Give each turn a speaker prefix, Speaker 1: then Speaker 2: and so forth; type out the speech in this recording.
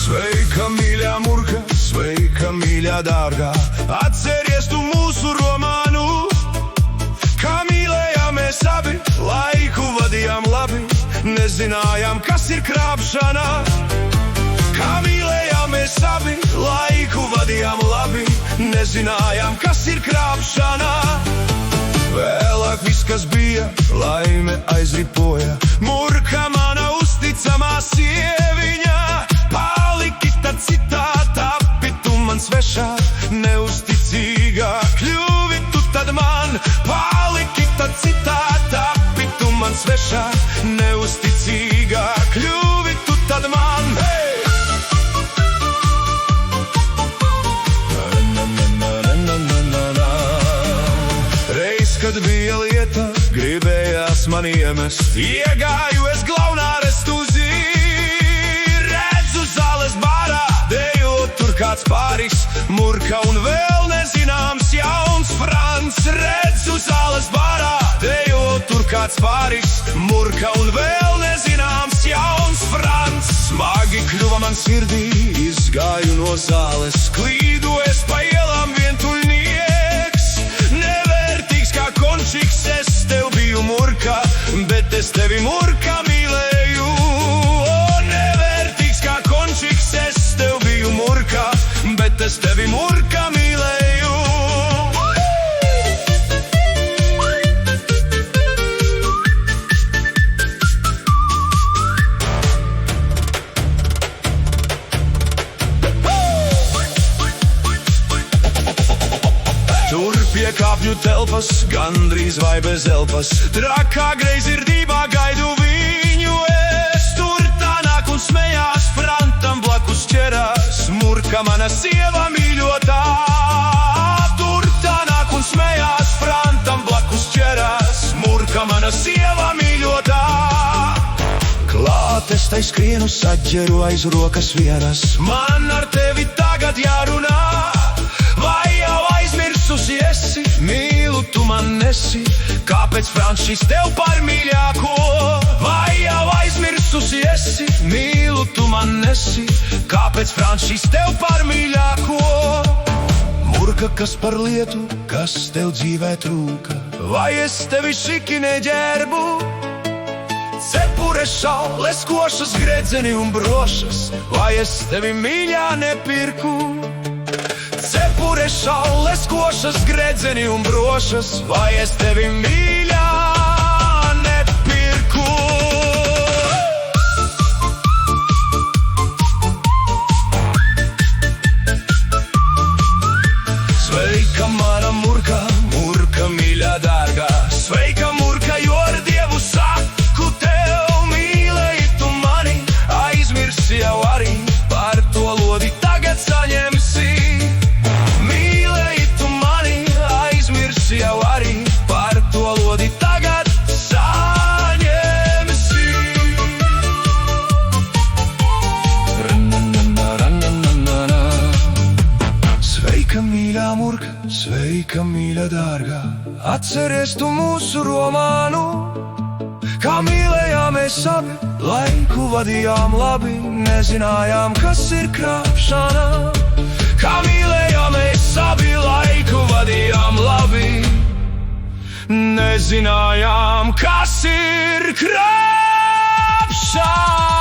Speaker 1: Sveika, mīļā Murka, sveika, mīļā dārgā, atceries tu mūsu romānu, kā mīlējāmies abi, laiku vadījām labi, nezinājām, kas ir krāpšana. Kā mīlējāmies abi, laiku vadījām labi, nezinājām, kas ir krāpšana. Vēlāk viss, kas bija, laime aizripoja, Murka, mana uzticamā sieviņa. Paliki tad citā, tapi tu man svešā, neusticīgā kļuvi tu tad man. Paliki tad citā, tapi tu man svešā, neusticīgā kļuvi tu tad man. Hey! Kad bija lieta, gribējās man iemest, iegāju es glaunā restuzī. Redzu zāles bārā, dejot tur kāds pāris, Murka un vēl nezināms jauns Frants. Redzu zāles bārā, dejot tur kāds pāris, Murka un vēl nezināms jauns Frants. Smagi kļuva man sirdī, izgāju no zāles, klīdu es pa ielām vientuļnieks. Nevērtīgs kā končiks, es tev biju Murka, bet es tevi Murka mīlēju. O, nevērtīgs kā končiks, es tev biju Murka, bet es tevi Murka mīlēju. Tur pie kāpņu telpas, gandrīz vai bez elpas, trakā greizsirdībā gaidu viņu es. Tur tā nāk un smējās, Frantam blakus ķerās, Murka, mana sieva mīļotā. Tur tā nāk un smējās, Frantam blakus ķerās, Murka, mana sieva mīļotā. Klāt es tai skrienu, saģeru aiz rokas vienas, man ar tevi tagad jārunā. Vai jau aizmirsusi esi, mīlu tu man nesi, kāpēc Frants šis tev par mīļāko? Vai jau aizmirsusi esi, mīlu tu man nesi, kāpēc Frants šis tev par mīļāko? Murka, kas par lietu, kas tev dzīvē trūka, vai es tevi šiki neģērbu? Cepures, šaules, košas, gredzeni un brošas, vai es tevi mīļā nepirku? Cepures, šaules, košas, gredzeni un brošas, vai es tevi mīļā nepirku? Sveika, mana Murka, Murka, mīļā dārgā, sveika, Murka, jo ar Dievu saku tev, mīlēji tu mani, aizmirsi jau arī, par to lodi tagad saņemsi. Jau arī par to lodi tagad saņemsi. Sveika, mīļā Murka, sveika, mīļā dārgā, atceries tu mūsu romānu, kā mīlējāmies abi, laiku vadījām labi, nezinājām, kas ir krāpšana. Kā mīlējāmies abi, laiku vadījām labi, nezinājām, kas ir krāpšana.